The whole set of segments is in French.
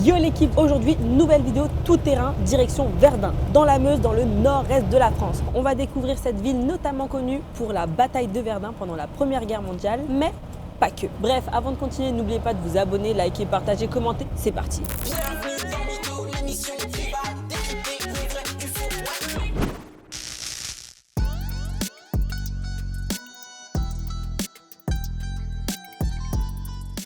Yo l'équipe, aujourd'hui nouvelle vidéo tout terrain direction Verdun, dans la Meuse, dans le nord-est de la France. On va découvrir cette ville notamment connue pour la bataille de Verdun pendant la Première Guerre mondiale, mais pas que. Bref, avant de continuer, n'oubliez pas de vous abonner, liker, partager, commenter. C'est parti. Bienvenue dans Mytho, l'émission qui va décrypter le vrai du faux.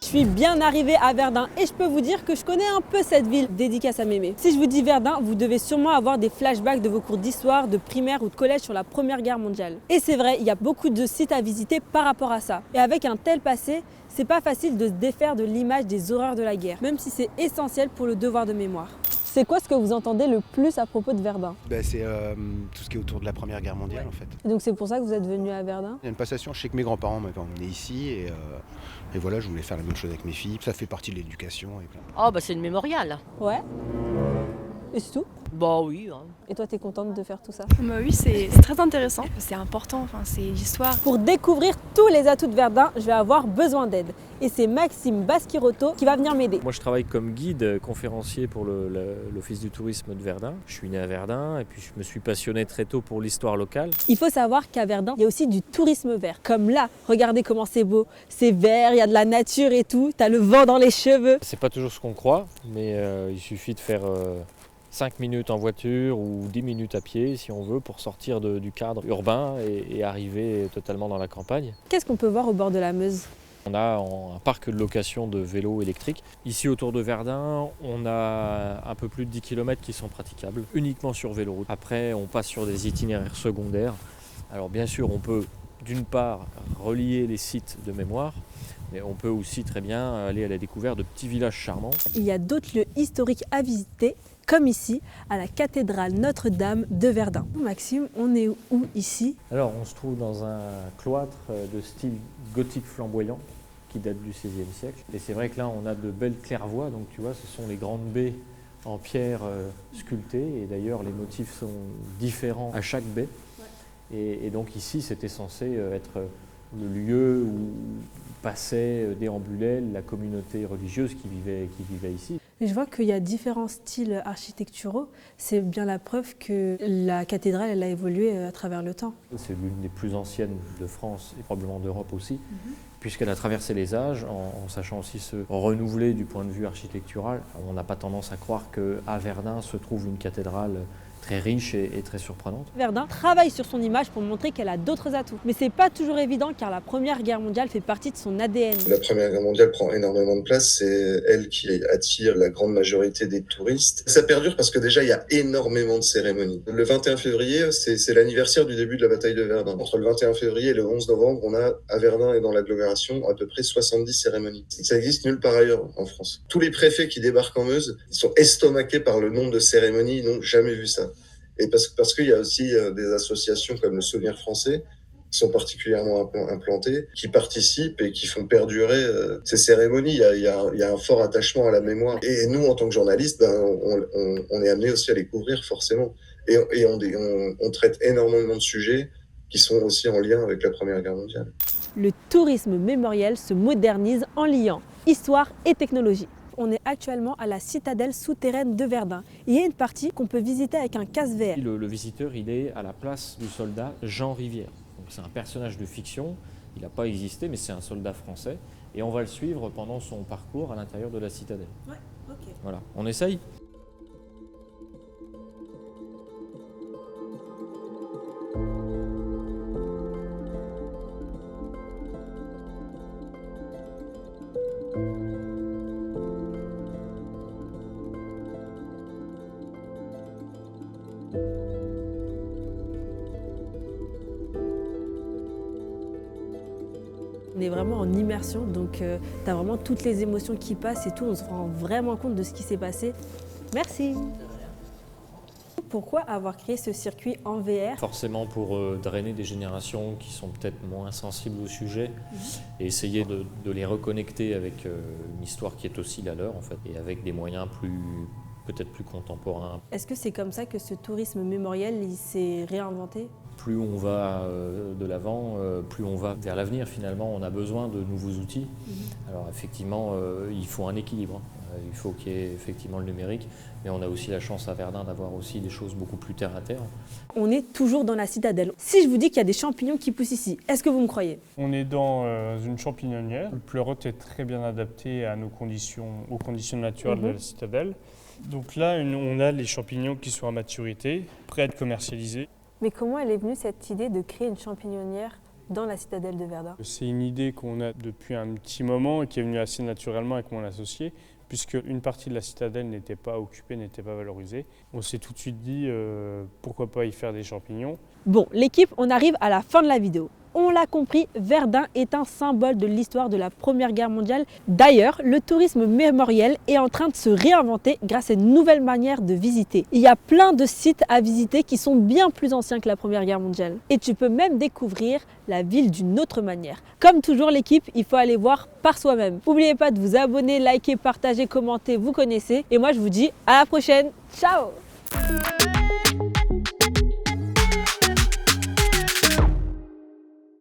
Je suis bien arrivée à Verdun et je peux vous dire que je connais un peu cette ville, dédicace à Mémé. Si je vous dis Verdun, vous devez sûrement avoir des flashbacks de vos cours d'histoire, de primaire ou de collège sur la Première Guerre mondiale. Et c'est vrai, il y a beaucoup de sites à visiter par rapport à ça. Et avec un tel passé, c'est pas facile de se défaire de l'image des horreurs de la guerre, même si c'est essentiel pour le devoir de mémoire. C'est quoi ce que vous entendez le plus à propos de Verdun? C'est tout ce qui est autour de la Première Guerre mondiale en fait. Et donc c'est pour ça que vous êtes venu à Verdun? Il y a une passation, je sais que mes grands-parents m'avaient emmené ici et voilà, je voulais faire la même chose avec mes filles. Ça fait partie de l'éducation. Et plein. Oh bah c'est une mémorial. Ouais. Et c'est tout? Bah oui. Hein. Et toi, t'es contente de faire tout ça? Bah oui, c'est très intéressant, c'est important, enfin, c'est l'histoire. Pour découvrir tous les atouts de Verdun, je vais avoir besoin d'aide. Et c'est Maxime Basquiroto qui va venir m'aider. Moi je travaille comme guide conférencier pour l'Office du tourisme de Verdun. Je suis né à Verdun et puis je me suis passionné très tôt pour l'histoire locale. Il faut savoir qu'à Verdun, il y a aussi du tourisme vert. Comme là, regardez comment c'est beau. C'est vert, il y a de la nature et tout. T'as le vent dans les cheveux. C'est pas toujours ce qu'on croit, mais il suffit de faire 5 minutes en voiture ou 10 minutes à pied si on veut pour sortir du cadre urbain et arriver totalement dans la campagne. Qu'est-ce qu'on peut voir au bord de la Meuse? On a un parc de location de vélos électriques. Ici autour de Verdun, on a un peu plus de 10 km qui sont praticables, uniquement sur véloroute. Après, on passe sur des itinéraires secondaires. Alors bien sûr, on peut d'une part relier les sites de mémoire, mais on peut aussi très bien aller à la découverte de petits villages charmants. Il y a d'autres lieux historiques à visiter, comme ici, à la cathédrale Notre-Dame de Verdun. Maxime, on est où ici? Alors, on se trouve dans un cloître de style gothique flamboyant qui date du XVIe siècle. Et c'est vrai que là, on a de belles claires-voies. Donc, tu vois, ce sont les grandes baies en pierre sculptées. Et d'ailleurs, les motifs sont différents à chaque baie. Et donc, ici, c'était censé être le lieu où passait, déambulait la communauté religieuse qui vivait ici. Je vois qu'il y a différents styles architecturaux. C'est bien la preuve que la cathédrale elle a évolué à travers le temps. C'est l'une des plus anciennes de France et probablement d'Europe aussi, puisqu'elle a traversé les âges en sachant aussi se renouveler du point de vue architectural. On n'a pas tendance à croire qu'à Verdun se trouve une cathédrale très riche et très surprenante. Verdun travaille sur son image pour montrer qu'elle a d'autres atouts. Mais c'est pas toujours évident car la Première Guerre mondiale fait partie de son ADN. La Première Guerre mondiale prend énormément de place, c'est elle qui attire la grande majorité des touristes. Ça perdure parce que déjà il y a énormément de cérémonies. Le 21 février, c'est l'anniversaire du début de la bataille de Verdun. Entre le 21 février et le 11 novembre, on a à Verdun et dans l'agglomération à peu près 70 cérémonies. Ça existe nulle part ailleurs en France. Tous les préfets qui débarquent en Meuse sont estomaqués par le nombre de cérémonies, ils n'ont jamais vu ça. Et parce qu'il y a aussi des associations comme le Souvenir français qui sont particulièrement implantées, qui participent et qui font perdurer ces cérémonies. Il y a un fort attachement à la mémoire. Et nous, en tant que journalistes, on est amenés aussi à les couvrir forcément. Et on traite énormément de sujets qui sont aussi en lien avec la Première Guerre mondiale. Le tourisme mémoriel se modernise en liant histoire et technologie. On est actuellement à la citadelle souterraine de Verdun. Il y a une partie qu'on peut visiter avec un casque VR. Le visiteur, il est à la place du soldat Jean Rivière. C'est un personnage de fiction, il n'a pas existé, mais c'est un soldat français. Et on va le suivre pendant son parcours à l'intérieur de la citadelle. Ouais, ok. Voilà, on essaye ? On est vraiment en immersion, donc tu as vraiment toutes les émotions qui passent et tout. On se rend vraiment compte de ce qui s'est passé. Merci. Pourquoi avoir créé ce circuit en VR? Forcément pour drainer des générations qui sont peut-être moins sensibles au sujet et essayer de les reconnecter avec une histoire qui est aussi la leur en fait, et avec des moyens peut-être plus contemporains. Est-ce que c'est comme ça que ce tourisme mémoriel il s'est réinventé? Plus on va de l'avant, plus on va vers l'avenir finalement. On a besoin de nouveaux outils. Alors effectivement, il faut un équilibre. Il faut qu'il y ait effectivement le numérique, mais on a aussi la chance à Verdun d'avoir aussi des choses beaucoup plus terre à terre. On est toujours dans la citadelle. Si je vous dis qu'il y a des champignons qui poussent ici, est-ce que vous me croyez? On est dans une champignonnière. Le pleurote est très bien adapté à aux conditions naturelles de la citadelle. Donc là, on a les champignons qui sont à maturité, prêts à être commercialisés. Mais comment elle est venue cette idée de créer une champignonnière dans la citadelle de Verdun? C'est une idée qu'on a depuis un petit moment et qui est venue assez naturellement avec mon associé, puisque une partie de la citadelle n'était pas occupée, n'était pas valorisée. On s'est tout de suite dit pourquoi pas y faire des champignons. Bon, l'équipe, on arrive à la fin de la vidéo. On l'a compris, Verdun est un symbole de l'histoire de la Première Guerre mondiale. D'ailleurs, le tourisme mémoriel est en train de se réinventer grâce à une nouvelle manière de visiter. Il y a plein de sites à visiter qui sont bien plus anciens que la Première Guerre mondiale. Et tu peux même découvrir la ville d'une autre manière. Comme toujours l'équipe, il faut aller voir par soi-même. N'oubliez pas de vous abonner, liker, partager, commenter, vous connaissez. Et moi je vous dis à la prochaine. Ciao!